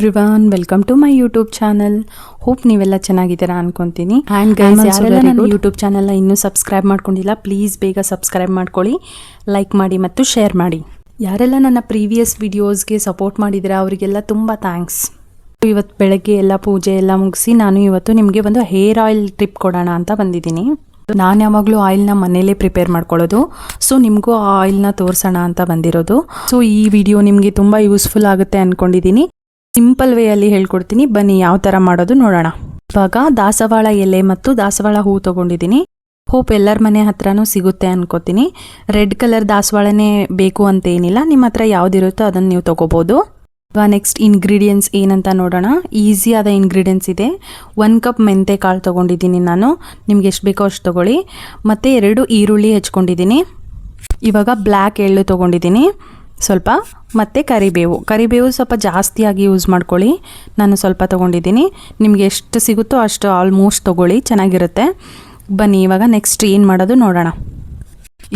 Everyone, welcome to my YouTube channel. Hope ನೀವೆಲ್ಲ ಚೆನ್ನಾಗಿದ್ದೀರಾ ಅನ್ಕೊಂತೀನಿ. ಆ್ಯಂಡ್ ಗೈಸ್, ಯಾರೆಲ್ಲ ನನ್ನ ಯೂಟ್ಯೂಬ್ ಚಾನಲ್ನ ಇನ್ನೂ ಸಬ್ಸ್ಕ್ರೈಬ್ ಮಾಡ್ಕೊಂಡಿಲ್ಲ, ಪ್ಲೀಸ್ ಬೇಗ ಸಬ್ಸ್ಕ್ರೈಬ್ ಮಾಡ್ಕೊಳ್ಳಿ, ಲೈಕ್ ಮಾಡಿ ಮತ್ತು ಶೇರ್ ಮಾಡಿ. ಯಾರೆಲ್ಲ ನನ್ನ ಪ್ರೀವಿಯಸ್ ವಿಡಿಯೋಸ್ಗೆ ಸಪೋರ್ಟ್ ಮಾಡಿದ್ದೀರಾ ಅವರಿಗೆಲ್ಲ ತುಂಬ ಥ್ಯಾಂಕ್ಸ್. ಇವತ್ತು ಬೆಳಗ್ಗೆ ಎಲ್ಲ ಪೂಜೆ ಎಲ್ಲ ಮುಗಿಸಿ ನಾನು ಇವತ್ತು ನಿಮಗೆ ಒಂದು ಹೇರ್ ಆಯಿಲ್ ಟಿಪ್ ಕೊಡೋಣ ಅಂತ ಬಂದಿದ್ದೀನಿ. ನಾನು ಯಾವಾಗಲೂ ಆಯಿಲ್ನ ಮನೇಲೇ ಪ್ರಿಪೇರ್ ಮಾಡ್ಕೊಳ್ಳೋದು, ಸೊ ನಿಮಗೂ ಆ ಆಯಿಲ್ನ ತೋರಿಸೋಣ ಅಂತ ಬಂದಿರೋದು. ಸೊ ಈ ವಿಡಿಯೋ ನಿಮಗೆ ತುಂಬ ಯೂಸ್ಫುಲ್ ಆಗುತ್ತೆ ಅಂದ್ಕೊಂಡಿದ್ದೀನಿ. ಸಿಂಪಲ್ ವೇಯಲ್ಲಿ ಹೇಳ್ಕೊಡ್ತೀನಿ, ಬನ್ನಿ ಯಾವ ಥರ ಮಾಡೋದು ನೋಡೋಣ. ಇವಾಗ ದಾಸವಾಳ ಎಲೆ ಮತ್ತು ದಾಸವಾಳ ಹೂ ತೊಗೊಂಡಿದ್ದೀನಿ. ಹೋಪ್ ಎಲ್ಲರ ಮನೆ ಹತ್ರನೂ ಸಿಗುತ್ತೆ ಅನ್ಕೋತೀನಿ. ರೆಡ್ ಕಲರ್ ದಾಸವಾಳನೇ ಬೇಕು ಅಂತ ಏನಿಲ್ಲ, ನಿಮ್ಮ ಹತ್ರ ಯಾವುದಿರುತ್ತೋ ಅದನ್ನು ನೀವು ತೊಗೋಬೋದು. ಇವಾಗ ನೆಕ್ಸ್ಟ್ ಇಂಗ್ರೀಡಿಯೆಂಟ್ಸ್ ಏನಂತ ನೋಡೋಣ. ಈಸಿಯಾದ ಇಂಗ್ರೀಡಿಯೆಂಟ್ಸ್ ಇದೆ. 1 ಕಪ್ ಮೆಂತೆ ಕಾಳು ತೊಗೊಂಡಿದ್ದೀನಿ ನಾನು, ನಿಮ್ಗೆ ಎಷ್ಟು ಬೇಕೋ ಅಷ್ಟು ತೊಗೊಳ್ಳಿ. ಮತ್ತು 2 ಈರುಳ್ಳಿ ಹೆಚ್ಕೊಂಡಿದ್ದೀನಿ. ಇವಾಗ ಬ್ಲ್ಯಾಕ್ ಎಳ್ಳು ತೊಗೊಂಡಿದ್ದೀನಿ ಸ್ವಲ್ಪ, ಮತ್ತು ಕರಿಬೇವು ಸ್ವಲ್ಪ ಜಾಸ್ತಿಯಾಗಿ ಯೂಸ್ ಮಾಡ್ಕೊಳ್ಳಿ. ನಾನು ಸ್ವಲ್ಪ ತೊಗೊಂಡಿದ್ದೀನಿ, ನಿಮಗೆ ಎಷ್ಟು ಸಿಗುತ್ತೋ ಅಷ್ಟು ಆಲ್ಮೋಸ್ಟ್ ತೊಗೊಳ್ಳಿ, ಚೆನ್ನಾಗಿರುತ್ತೆ. ಬನ್ನಿ ಇವಾಗ ನೆಕ್ಸ್ಟ್ ಏನು ಮಾಡೋದು ನೋಡೋಣ.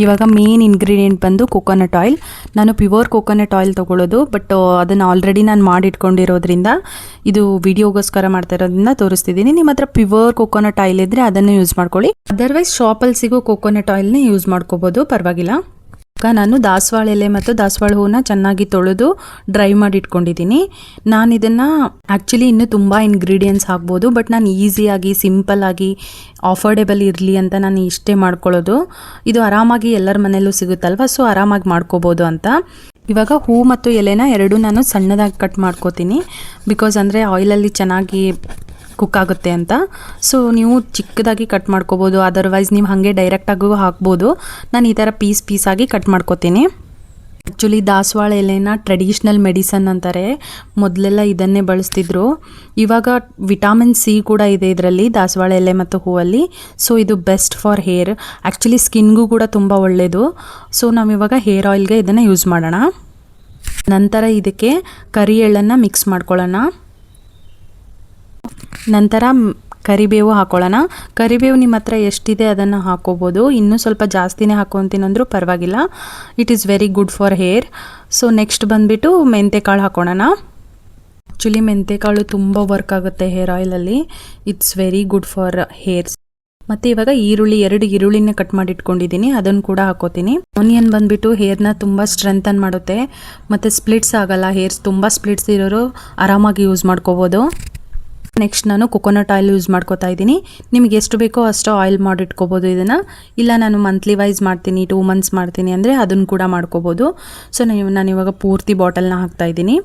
ಇವಾಗ ಮೇನ್ ಇಂಗ್ರೀಡಿಯೆಂಟ್ ಬಂದು ಕೊಕೊನಟ್ ಆಯಿಲ್. ನಾನು ಪ್ಯೂರ್ ಕೊಕೊನಟ್ ಆಯಿಲ್ ತೊಗೊಳ್ಳೋದು, ಬಟ್ ಅದನ್ನು ಆಲ್ರೆಡಿ ನಾನು ಮಾಡಿಟ್ಕೊಂಡಿರೋದ್ರಿಂದ ಇದು ವಿಡಿಯೋಗೋಸ್ಕರ ಮಾಡ್ತಾ ಇರೋದ್ರಿಂದ ತೋರಿಸ್ತಿದ್ದೀನಿ. ನಿಮ್ಮ ಹತ್ರ ಪ್ಯೂರ್ ಕೊಕೊನಟ್ ಆಯಿಲ್ ಇದ್ದರೆ ಅದನ್ನು ಯೂಸ್ ಮಾಡ್ಕೊಳ್ಳಿ, ಅದರ್ವೈಸ್ ಶಾಪಲ್ಲಿ ಸಿಗೋ ಕೊಕೊನಟ್ ಆಯಿಲ್ನೇ ಯೂಸ್ ಮಾಡ್ಕೋಬೋದು, ಪರವಾಗಿಲ್ಲ. ಈಗ ನಾನು ದಾಸವಾಳ ಎಲೆ ಮತ್ತು ದಾಸವಾಳ ಹೂವನ್ನ ಚೆನ್ನಾಗಿ ತೊಳೆದು ಡ್ರೈ ಮಾಡಿ ಇಟ್ಕೊಂಡಿದ್ದೀನಿ. ನಾನು ಇದನ್ನು ಆ್ಯಕ್ಚುಲಿ ಇನ್ನೂ ತುಂಬ ಇಂಗ್ರೀಡಿಯೆಂಟ್ಸ್ ಹಾಕ್ಬೋದು, ಬಟ್ ನಾನು ಈಸಿಯಾಗಿ ಸಿಂಪಲ್ಲಾಗಿ ಅಫೋರ್ಡೆಬಲ್ ಇರಲಿ ಅಂತ ನಾನು ಇಷ್ಟೇ ಮಾಡ್ಕೊಳ್ಳೋದು. ಇದು ಆರಾಮಾಗಿ ಎಲ್ಲರ ಮನೆಯಲ್ಲೂ ಸಿಗುತ್ತಲ್ವ, ಸೊ ಆರಾಮಾಗಿ ಮಾಡ್ಕೋಬೋದು ಅಂತ. ಇವಾಗ ಹೂ ಮತ್ತು ಎಲೆನ ಎರಡೂ ನಾನು ಸಣ್ಣದಾಗಿ ಕಟ್ ಮಾಡ್ಕೋತೀನಿ, ಬಿಕಾಸ್ ಅಂದರೆ ಆಯಿಲಲ್ಲಿ ಚೆನ್ನಾಗಿ ಕುಕ್ ಆಗುತ್ತೆ ಅಂತ. ಸೊ ನೀವು ಚಿಕ್ಕದಾಗಿ ಕಟ್ ಮಾಡ್ಕೋಬೋದು, ಅದರ್ವೈಸ್ ನೀವು ಹಾಗೆ ಡೈರೆಕ್ಟಾಗೂ ಹಾಕ್ಬೋದು. ನಾನು ಈ ಥರ ಪೀಸಾಗಿ ಕಟ್ ಮಾಡ್ಕೋತೀನಿ. ಆ್ಯಕ್ಚುಲಿ ದಾಸವಾಳ ಎಲೆನ ಟ್ರೆಡಿಷ್ನಲ್ ಮೆಡಿಸನ್ ಅಂತಾರೆ, ಮೊದಲೆಲ್ಲ ಇದನ್ನೇ ಬಳಸ್ತಿದ್ರು. ಇವಾಗ ವಿಟಾಮಿನ್ ಸಿ ಕೂಡ ಇದೆ ಇದರಲ್ಲಿ, ದಾಸವಾಳ ಎಲೆ ಮತ್ತು ಹೂವಲ್ಲಿ. ಸೊ ಇದು ಬೆಸ್ಟ್ ಫಾರ್ ಹೇರ್, ಆ್ಯಕ್ಚುಲಿ ಸ್ಕಿನ್ಗೂ ಕೂಡ ತುಂಬ ಒಳ್ಳೆಯದು. ಸೊ ನಾವಿವಾಗ ಹೇರ್ ಆಯಿಲ್ಗೆ ಇದನ್ನು ಯೂಸ್ ಮಾಡೋಣ. ನಂತರ ಇದಕ್ಕೆ ಕರಿ ಎಳ್ಳನ್ನು ಮಿಕ್ಸ್ ಮಾಡ್ಕೊಳ್ಳೋಣ. ನಂತರ ಕರಿಬೇವು ಹಾಕೊಳ್ಳೋಣ. ಕರಿಬೇವು ನಿಮ್ಮ ಹತ್ರ ಎಷ್ಟಿದೆ ಅದನ್ನು ಹಾಕೋಬೋದು, ಇನ್ನೂ ಸ್ವಲ್ಪ ಜಾಸ್ತಿನೇ ಹಾಕೊತೀನಂದ್ರೂ ಪರವಾಗಿಲ್ಲ. It is very good for hair. So next ಬಂದುಬಿಟ್ಟು ಮೆಂತೆಕಾಳು ಹಾಕೊಳ್ಳೋಣ. ಆ್ಯಕ್ಚುಲಿ ಮೆಂತೆಕಾಳು ತುಂಬ ವರ್ಕ್ ಆಗುತ್ತೆ ಹೇರ್ ಆಯಿಲಲ್ಲಿ, it's very good for hairs. ಮತ್ತು ಇವಾಗ 2 ಈರುಳ್ಳಿನ ಕಟ್ ಮಾಡಿ ಇಟ್ಕೊಂಡಿದ್ದೀನಿ, ಅದನ್ನು ಕೂಡ ಹಾಕೋತೀನಿ. ಆನಿಯನ್ ಬಂದುಬಿಟ್ಟು ಹೇರ್ನ ತುಂಬ ಸ್ಟ್ರೆಂಥನ್ ಮಾಡುತ್ತೆ, ಮತ್ತು ಸ್ಪ್ಲಿಟ್ಸ್ ಆಗಲ್ಲ. ಹೇರ್ಸ್ ತುಂಬ ಸ್ಪ್ಲಿಟ್ಸ್ ಇರೋರು ಆರಾಮಾಗಿ ಯೂಸ್ ಮಾಡ್ಕೋಬೋದು. ನೆಕ್ಸ್ಟ್ ನಾನು ಕೊಕೊನಟ್ ಆಯಿಲ್ ಯೂಸ್ ಮಾಡ್ಕೋತಾ ಇದ್ದೀನಿ. ನಿಮಗೆ ಎಷ್ಟು ಬೇಕೋ ಅಷ್ಟು ಆಯಿಲ್ ಮಾಡಿಟ್ಕೋಬೋದು ಇದನ್ನು. ಇಲ್ಲ ನಾನು ಮಂತ್ಲಿ ವೈಸ್ ಮಾಡ್ತೀನಿ, 2 ಮಂತ್ಸ್ ಮಾಡ್ತೀನಿ ಅಂದರೆ ಅದನ್ನು ಕೂಡ ಮಾಡ್ಕೋಬೋದು. ಸೊ ನಾನು ಇವಾಗ ಪೂರ್ತಿ ಬಾಟಲ್ನ ಹಾಕ್ತಾಯಿದ್ದೀನಿ.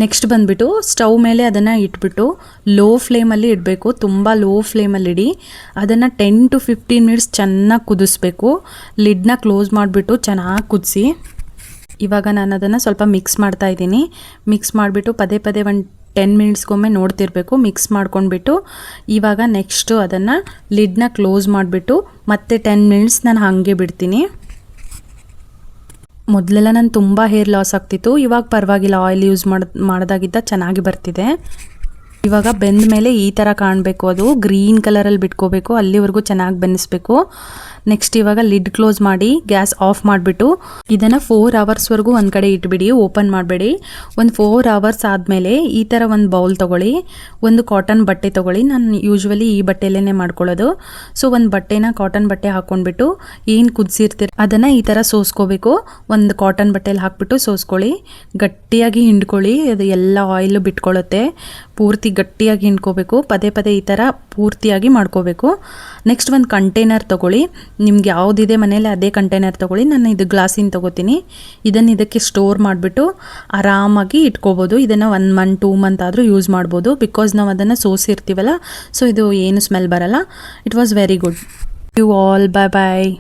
ನೆಕ್ಸ್ಟ್ ಬಂದುಬಿಟ್ಟು ಸ್ಟವ್ ಮೇಲೆ ಅದನ್ನು ಇಟ್ಬಿಟ್ಟು ಲೋ ಫ್ಲೇಮಲ್ಲಿ ಇಡಬೇಕು, ತುಂಬ ಲೋ ಫ್ಲೇಮಲ್ಲಿ ಇಡಿ. ಅದನ್ನು 10 to 15 ಮಿನಿಟ್ಸ್ ಚೆನ್ನಾಗಿ ಕುದಿಸ್ಬೇಕು. ಲಿಡ್ನ ಕ್ಲೋಸ್ ಮಾಡಿಬಿಟ್ಟು ಚೆನ್ನಾಗಿ ಕುದಿಸಿ. ಇವಾಗ ನಾನು ಅದನ್ನು ಸ್ವಲ್ಪ ಮಿಕ್ಸ್ ಮಾಡ್ತಾಯಿದ್ದೀನಿ. ಮಿಕ್ಸ್ ಮಾಡಿಬಿಟ್ಟು ಪದೇ ಒಂದು 10 ಮಿನಿಟ್ಸ್ಗೊಮ್ಮೆ ನೋಡ್ತಿರ್ಬೇಕು. ಮಿಕ್ಸ್ ಮಾಡ್ಕೊಂಡ್ಬಿಟ್ಟು ಇವಾಗ ನೆಕ್ಸ್ಟು ಅದನ್ನು ಲಿಡ್ನ ಕ್ಲೋಸ್ ಮಾಡಿಬಿಟ್ಟು ಮತ್ತೆ 10 ಮಿನಿಟ್ಸ್ ನಾನು ಹಾಗೆ ಬಿಡ್ತೀನಿ. ಮೊದಲೆಲ್ಲ ನಾನು ತುಂಬ ಹೇರ್ ಲಾಸ್ ಆಗ್ತಿತ್ತು, ಇವಾಗ ಪರವಾಗಿಲ್ಲ, ಆಯಿಲ್ ಯೂಸ್ ಮಾಡೋದಾಗಿದ್ದ ಚೆನ್ನಾಗಿ ಬರ್ತಿದೆ. ಇವಾಗ ಬೆಂದ ಮೇಲೆ ಈ ಥರ ಕಾಣಬೇಕು, ಅದು ಗ್ರೀನ್ ಕಲರಲ್ಲಿ ಬಿಟ್ಕೋಬೇಕು, ಅಲ್ಲಿವರೆಗೂ ಚೆನ್ನಾಗಿ ಬೆನ್ನಿಸ್ಬೇಕು. ನೆಕ್ಸ್ಟ್ ಇವಾಗ ಲಿಡ್ ಕ್ಲೋಸ್ ಮಾಡಿ ಗ್ಯಾಸ್ ಆಫ್ ಮಾಡಿಬಿಟ್ಟು ಇದನ್ನು 4 ಅವರ್ಸ್ವರೆಗೂ ಒಂದು ಕಡೆ ಇಟ್ಬಿಡಿ, ಓಪನ್ ಮಾಡಬೇಡಿ. ಒಂದು 4 ಅವರ್ಸ್ ಆದಮೇಲೆ ಈ ಥರ ಒಂದು ಬೌಲ್ ತೊಗೊಳ್ಳಿ, ಒಂದು ಕಾಟನ್ ಬಟ್ಟೆ ತೊಗೊಳ್ಳಿ. ನಾನು ಯೂಶ್ವಲಿ ಈ ಬಟ್ಟೆಯಲ್ಲೇ ಮಾಡ್ಕೊಳ್ಳೋದು. ಸೊ ಒಂದು ಬಟ್ಟೆನ ಕಾಟನ್ ಬಟ್ಟೆ ಹಾಕ್ಕೊಂಡ್ಬಿಟ್ಟು ಏನು ಕುದಿಸಿರ್ತೀರ ಅದನ್ನು ಈ ಥರ ಸೋಸ್ಕೋಬೇಕು. ಒಂದು ಕಾಟನ್ ಬಟ್ಟೆಯಲ್ಲಿ ಹಾಕ್ಬಿಟ್ಟು ಸೋಸ್ಕೊಳ್ಳಿ, ಗಟ್ಟಿಯಾಗಿ ಹಿಂಡ್ಕೊಳ್ಳಿ, ಅದು ಎಲ್ಲ ಆಯಿಲು ಬಿಟ್ಕೊಳ್ಳುತ್ತೆ. ಪೂರ್ತಿ ಗಟ್ಟಿಯಾಗಿ ಹಿಂಡ್ಕೋಬೇಕು, ಪದೇ ಈ ಥರ ಪೂರ್ತಿಯಾಗಿ ಮಾಡ್ಕೋಬೇಕು. ನೆಕ್ಸ್ಟ್ ಒಂದು ಕಂಟೈನರ್ ತೊಗೊಳ್ಳಿ, ನಿಮ್ಗೆ ಯಾವುದಿದೆ ಮನೇಲಿ ಅದೇ ಕಂಟೈನರ್ ತೊಗೊಳ್ಳಿ. ನಾನು ಇದು ಗ್ಲಾಸಿನ ತೊಗೋತೀನಿ. ಇದನ್ನು ಇದಕ್ಕೆ ಸ್ಟೋರ್ ಮಾಡಿಬಿಟ್ಟು ಆರಾಮಾಗಿ ಇಟ್ಕೋಬೋದು. ಇದನ್ನು 1 ಮಂತ್ 2 ಮಂತ್ ಆದರೂ ಯೂಸ್ ಮಾಡ್ಬೋದು, ಬಿಕಾಸ್ ನಾವು ಅದನ್ನು ಸೋಸಿರ್ತೀವಲ್ಲ, ಸೊ ಇದು ಏನು ಸ್ಮೆಲ್ ಬರಲ್ಲ. It was very good. You all, bye.